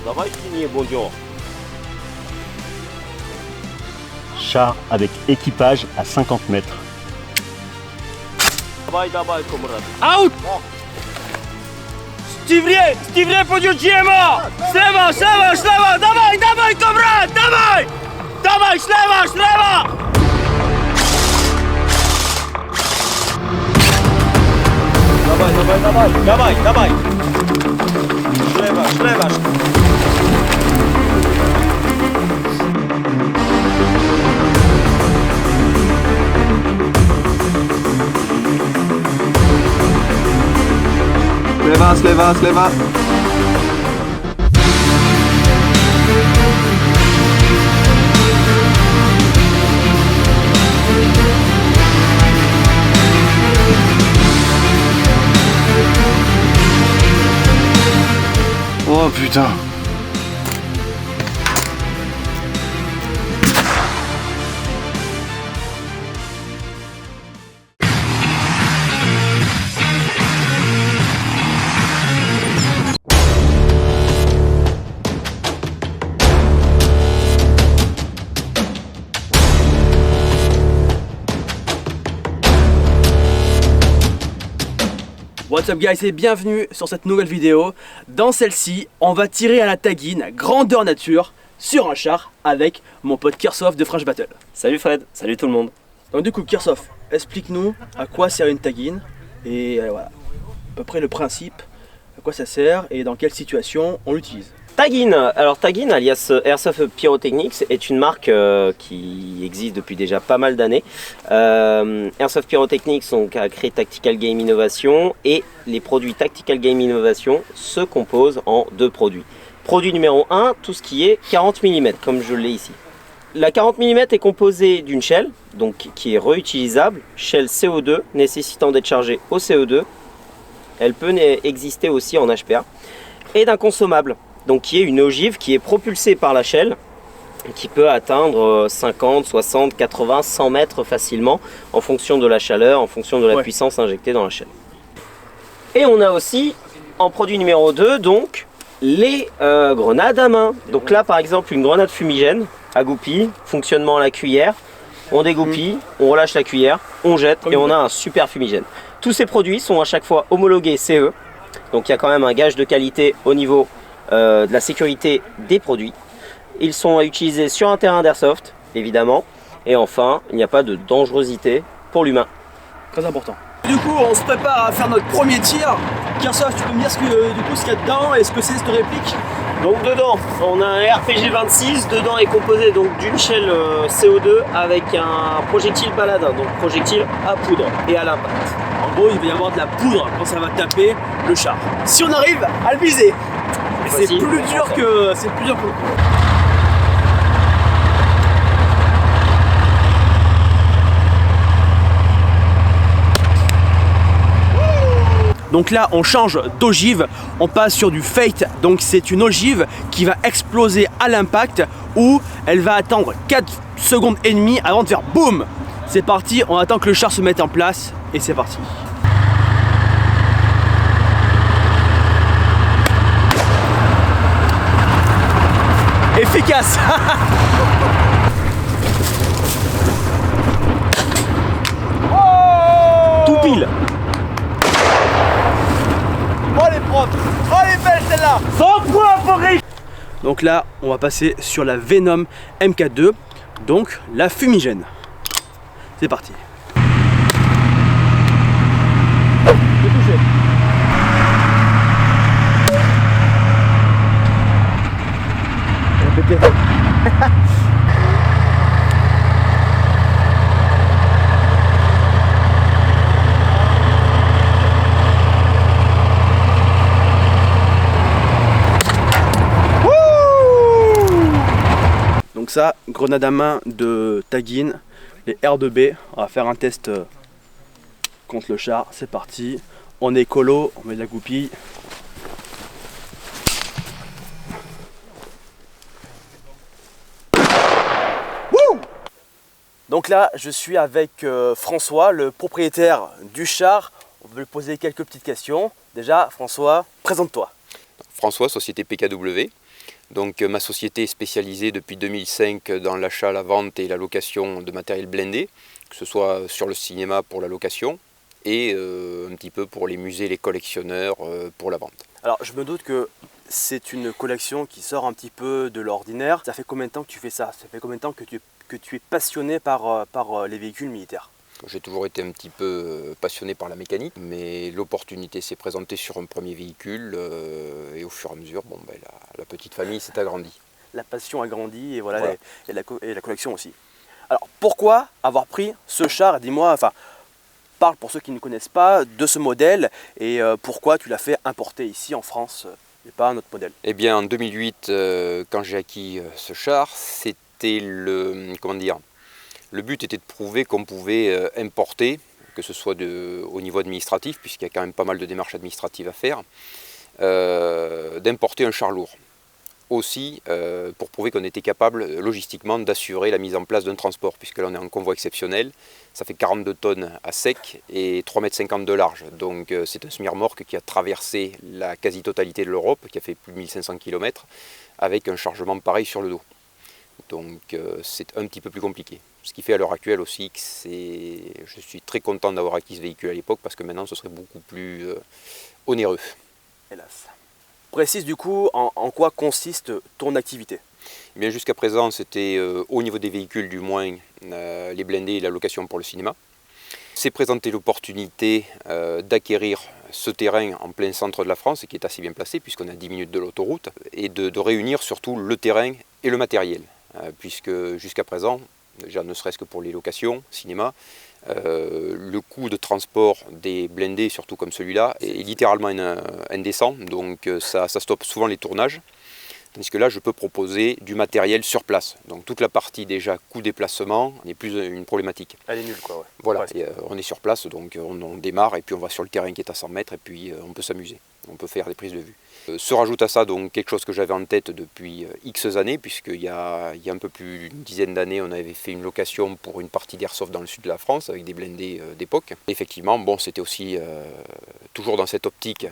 Давай синий бонjour. Char avec équipage à 50 mètres. Давай, комрад. Out! Stevie, podjedziemy! Ślewa, dawaj, komrad, dawaj! Dawaj, ślewa! Давай. Ślewa. Слева. Oh putain. What's up guys et bienvenue sur cette nouvelle vidéo. Dans celle-ci, on va tirer à la taguine grandeur nature sur un char avec mon pote Kirsoff de Fresh Battle. Salut Fred, salut tout le monde. Donc du coup Kirsoff, explique-nous à quoi sert une taguine et voilà, à peu près le principe, à quoi ça sert et dans quelle situation on l'utilise. Taguin, alors Taguin alias Airsoft Pyrotechnics est une marque qui existe depuis déjà pas mal d'années. Airsoft Pyrotechnics a créé Tactical Game Innovation et les produits Tactical Game Innovation se composent en deux produits. Produit numéro 1, tout ce qui est 40 mm comme je l'ai ici. La 40 mm est composée d'une shell donc, qui est réutilisable, shell CO2 nécessitant d'être chargée au CO2. Elle peut exister aussi en HPA et d'un consommable. Donc qui est une ogive qui est propulsée par la shell, qui peut atteindre 50, 60, 80, 100 mètres facilement en fonction de la chaleur, en fonction de la puissance injectée dans la shell. Et on a aussi en produit numéro 2 donc les grenades à main. Donc là par exemple une grenade fumigène à goupille, fonctionnement à la cuillère, on dégoupille, on relâche la cuillère, on jette et on a un super fumigène. Tous ces produits sont à chaque fois homologués CE, donc il y a quand même un gage de qualité au niveau de la sécurité des produits. Ils sont à utiliser sur un terrain d'airsoft évidemment, et enfin il n'y a pas de dangerosité pour l'humain. Très important. Du coup on se prépare à faire notre premier tir. Kirsoff, tu peux me dire ce qu'il y a dedans et ce que c'est cette réplique? Donc dedans on a un RPG 26, dedans est composé donc d'une shell CO2 avec un projectile paladin, donc projectile à poudre et à l'impact. En gros il va y avoir de la poudre quand ça va taper le char. Si on arrive à le viser. Mais c'est plus dur que le coup. Donc là on change d'ogive, on passe sur du Fate, donc c'est une ogive qui va exploser à l'impact où elle va attendre 4 secondes et demie avant de faire boum. C'est parti, on attend que le char se mette en place et c'est parti. Efficace. Tout pile. Oh les propres. Oh les belles celle-là. 100 points pour Rick. Donc là on va passer sur la Venom MK2, donc la fumigène. C'est parti. J'ai touché. Donc ça, grenade à main de Taguin, les R2B, on va faire un test contre le char, c'est parti. On est écolo, on met de la goupille. Donc là, je suis avec François, le propriétaire du char. On va lui poser quelques petites questions. Déjà, François, présente-toi. François, société PKW. Donc ma société est spécialisée depuis 2005 dans l'achat, la vente et la location de matériel blindé, que ce soit sur le cinéma pour la location et un petit peu pour les musées, les collectionneurs pour la vente. Alors je me doute que c'est une collection qui sort un petit peu de l'ordinaire. Ça fait combien de temps que tu fais ça? Ça fait combien de temps que tu es passionné par les véhicules militaires? J'ai toujours été un petit peu passionné par la mécanique, mais l'opportunité s'est présentée sur un premier véhicule et au fur et à mesure, la petite famille s'est agrandie. La passion a grandi et voilà, Voilà. et la collection aussi. Alors pourquoi avoir pris ce char? Dis-moi, enfin, parle pour ceux qui ne connaissent pas de ce modèle et pourquoi tu l'as fait importer ici en France et pas un autre modèle? Eh bien en 2008, quand j'ai acquis ce char, c'était le but était de prouver qu'on pouvait importer, que ce soit au niveau administratif, puisqu'il y a quand même pas mal de démarches administratives à faire, d'importer un char lourd. Aussi pour prouver qu'on était capable logistiquement d'assurer la mise en place d'un transport, puisque là on est en convoi exceptionnel, ça fait 42 tonnes à sec et 3,50 m de large. Donc c'est un semi-remorque qui a traversé la quasi-totalité de l'Europe, qui a fait plus de 1500 km, avec un chargement pareil sur le dos. Donc c'est un petit peu plus compliqué. Ce qui fait à l'heure actuelle aussi que je suis très content d'avoir acquis ce véhicule à l'époque, parce que maintenant ce serait beaucoup plus onéreux. Hélas. Précise du coup en quoi consiste ton activité. Eh bien, jusqu'à présent, c'était au niveau des véhicules du moins les blindés et la location pour le cinéma. C'est présenté l'opportunité d'acquérir ce terrain en plein centre de la France, qui est assez bien placé puisqu'on est à 10 minutes de l'autoroute, et de réunir surtout le terrain et le matériel. Puisque jusqu'à présent, déjà ne serait-ce que pour les locations, cinéma, le coût de transport des blindés, surtout comme celui-là, est littéralement indécent, donc ça stoppe souvent les tournages. Tandis que là, je peux proposer du matériel sur place. Donc toute la partie déjà coût déplacement n'est plus une problématique. Elle est nulle quoi, ouais. Voilà, Ouais. et, on est sur place, donc on démarre et puis on va sur le terrain qui est à 100 mètres et puis on peut s'amuser. On peut faire des prises de vue. Se rajoute à ça donc quelque chose que j'avais en tête depuis X années, puisqu'il y a un peu plus d'une dizaine d'années, on avait fait une location pour une partie d'airsoft dans le sud de la France avec des blindés d'époque. Effectivement, bon, c'était aussi toujours dans cette optique,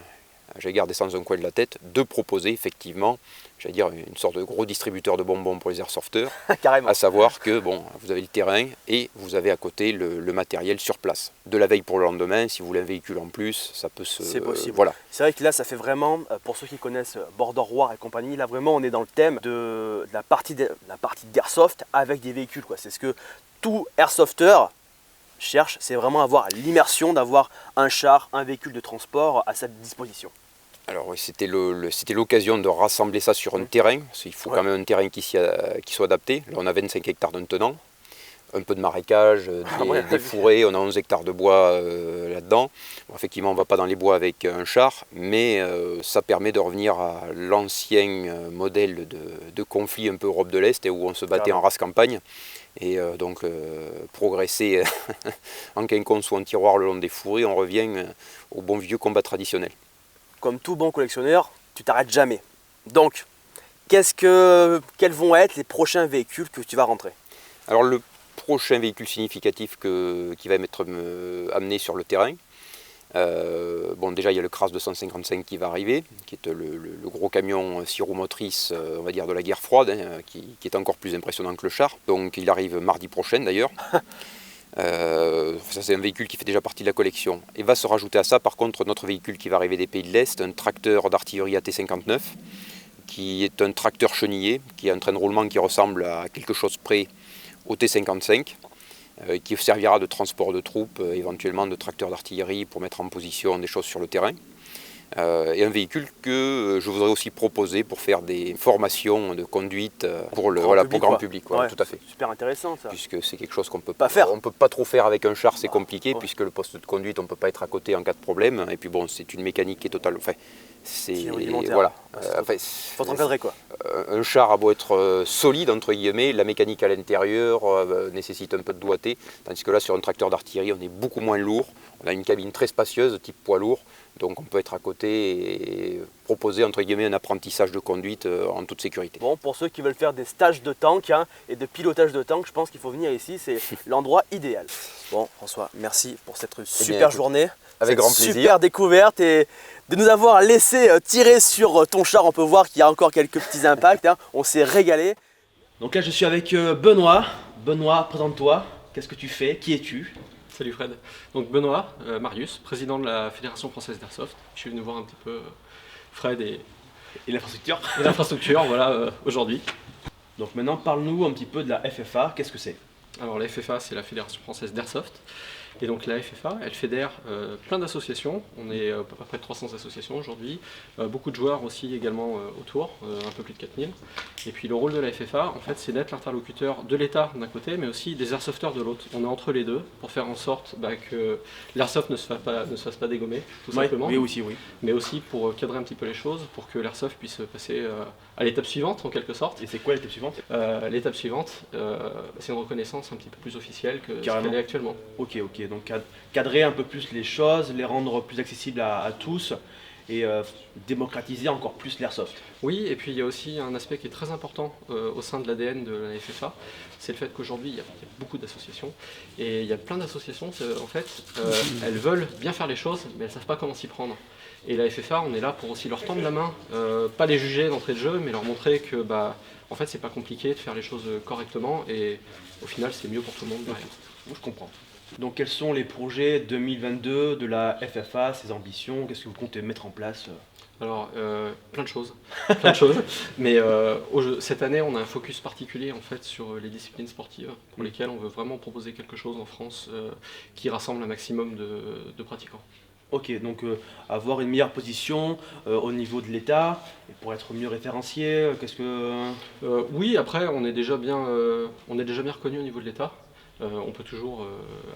j'ai gardé ça dans un coin de la tête, de proposer effectivement, j'allais dire, une sorte de gros distributeur de bonbons pour les airsofters, Carrément. à savoir que bon, vous avez le terrain et vous avez à côté le matériel sur place. De la veille pour le lendemain, si vous voulez un véhicule en plus, ça peut se... C'est possible. Voilà. C'est vrai que là, ça fait vraiment, pour ceux qui connaissent Border War et compagnie, là vraiment on est dans le thème de la partie d'airsoft avec des véhicules, quoi. C'est ce que tout airsofter cherche, c'est vraiment avoir l'immersion d'avoir un char, un véhicule de transport à sa disposition. Alors oui, c'était l'occasion de rassembler ça sur un terrain, parce qu'il faut quand même un terrain qui soit adapté. Là on a 25 hectares d'un tenant, un peu de marais,cage, des fourrés, on a 11 hectares de bois là-dedans. Bon, effectivement on ne va pas dans les bois avec un char, mais ça permet de revenir à l'ancien modèle de conflit un peu Europe de l'Est, où on se battait en race campagne. Et donc progresser en quinconce ou en tiroir le long des fourrés, on revient au bon vieux combat traditionnel. Comme tout bon collectionneur, tu t'arrêtes jamais. Donc, quels vont être les prochains véhicules que tu vas rentrer? Alors le prochain véhicule significatif qui va m'être amené sur le terrain, bon déjà il y a le Kras 255 qui va arriver, qui est le gros camion 6 roues motrices, on va dire de la guerre froide, hein, qui est encore plus impressionnant que le char. Donc il arrive mardi prochain d'ailleurs. Ça c'est un véhicule qui fait déjà partie de la collection. Et va se rajouter à ça par contre notre véhicule qui va arriver des pays de l'Est, un tracteur d'artillerie AT59, qui est un tracteur chenillé, qui a un train de roulement qui ressemble à quelque chose près au T55, qui servira de transport de troupes, éventuellement de tracteurs d'artillerie pour mettre en position des choses sur le terrain. Et un véhicule que je voudrais aussi proposer pour faire des formations de conduite pour grand public. Voilà, ouais, tout à fait. Super intéressant ça. Puisque c'est quelque chose qu'on peut pas faire. On peut pas trop faire avec un char, c'est compliqué, ouais. puisque le poste de conduite, on ne peut pas être à côté en cas de problème. Et puis bon, c'est une mécanique qui est totale. Enfin, c'est voilà. faut t'encadrer quoi. Un char a beau être solide entre guillemets, la mécanique à l'intérieur nécessite un peu de doigté, tandis que là sur un tracteur d'artillerie on est beaucoup moins lourd, on a une cabine très spacieuse type poids lourd, Donc on peut être à côté et proposer entre guillemets un apprentissage de conduite en toute sécurité. Bon, pour ceux qui veulent faire des stages de tank et de pilotage de tank, je pense qu'il faut venir ici, c'est l'endroit idéal. Bon, François, merci pour cette super journée. Avec grand plaisir. Super découverte et de nous avoir laissé tirer sur ton char. On peut voir qu'il y a encore quelques petits impacts. On s'est régalé. Donc là, je suis avec Benoît. Benoît, présente-toi. Qu'est-ce que tu fais? Qui es-tu? Salut Fred. Donc Benoît, Marius, président de la Fédération Française d'Airsoft. Je suis venu voir un petit peu Fred et l'infrastructure. Et l'infrastructure, voilà, aujourd'hui. Donc maintenant, parle-nous un petit peu de la FFA. Qu'est-ce que c'est? Alors la FFA, c'est la Fédération Française d'Airsoft. Et donc la FFA, elle fédère plein d'associations. On est à peu près 300 associations aujourd'hui. Beaucoup de joueurs aussi également autour, un peu plus de 4000. Et puis le rôle de la FFA, en fait, c'est d'être l'interlocuteur de l'État d'un côté, mais aussi des airsofters de l'autre. On est entre les deux pour faire en sorte que l'airsoft ne se fasse pas dégommer, tout simplement. Oui, aussi, oui. Mais aussi pour cadrer un petit peu les choses, pour que l'airsoft puisse passer à l'étape suivante, en quelque sorte. Et c'est quoi l'étape suivante? L'étape suivante, c'est une reconnaissance un petit peu plus officielle que ce qu'elle est actuellement. Ok, donc cadrer un peu plus les choses, les rendre plus accessibles à tous et démocratiser encore plus l'airsoft. Oui, et puis il y a aussi un aspect qui est très important au sein de l'ADN de la FFA, c'est le fait qu'aujourd'hui il y a beaucoup d'associations et il y a plein d'associations en fait, elles veulent bien faire les choses mais elles ne savent pas comment s'y prendre. Et la FFA, on est là pour aussi leur tendre la main, pas les juger d'entrée de jeu, mais leur montrer que en fait c'est pas compliqué de faire les choses correctement et au final c'est mieux pour tout le monde derrière. Je comprends. Donc quels sont les projets 2022 de la FFA, ses ambitions, qu'est-ce que vous comptez mettre en place? Alors, plein de choses, mais cette année on a un focus particulier en fait sur les disciplines sportives pour lesquelles on veut vraiment proposer quelque chose en France qui rassemble un maximum de pratiquants. Ok, donc avoir une meilleure position au niveau de l'État, pour être mieux référencié, qu'est-ce que... Oui, après on est déjà bien reconnu au niveau de l'État. On peut toujours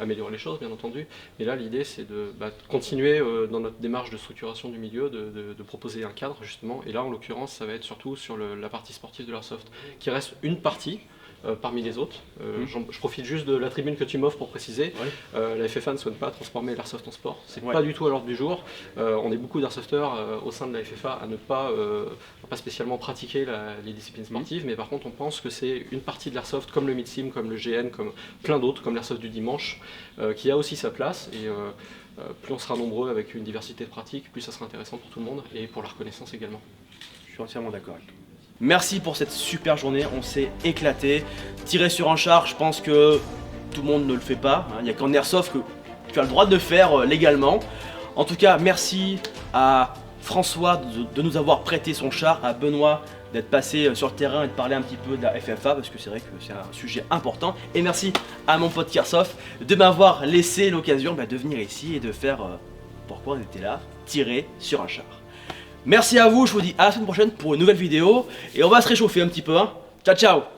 améliorer les choses, bien entendu, mais là l'idée c'est de continuer dans notre démarche de structuration du milieu, de proposer un cadre justement, et là en l'occurrence ça va être surtout sur la partie sportive de l'airsoft, qui reste une partie parmi les autres. Je profite juste de la tribune que tu m'offres pour préciser, la FFA ne souhaite pas transformer l'airsoft en sport, c'est pas du tout à l'ordre du jour. On est beaucoup d'airsofters au sein de la FFA à ne pas spécialement pratiquer les disciplines sportives, mais par contre on pense que c'est une partie de l'airsoft comme le mid-sim, comme le GN, comme plein d'autres, comme l'airsoft du dimanche, qui a aussi sa place, et plus on sera nombreux avec une diversité de pratiques, plus ça sera intéressant pour tout le monde et pour la reconnaissance également. Je suis entièrement d'accord avec toi. Merci pour cette super journée, on s'est éclaté. Tirer sur un char, je pense que tout le monde ne le fait pas. Il n'y a qu'en airsoft que tu as le droit de le faire légalement. En tout cas, merci à François de nous avoir prêté son char, à Benoît d'être passé sur le terrain et de parler un petit peu de la FFA parce que c'est vrai que c'est un sujet important. Et merci à mon pote Airsoft de m'avoir laissé l'occasion de venir ici et de faire pourquoi on était là, tirer sur un char. Merci à vous, je vous dis à la semaine prochaine pour une nouvelle vidéo et on va se réchauffer un petit peu. Ciao ciao.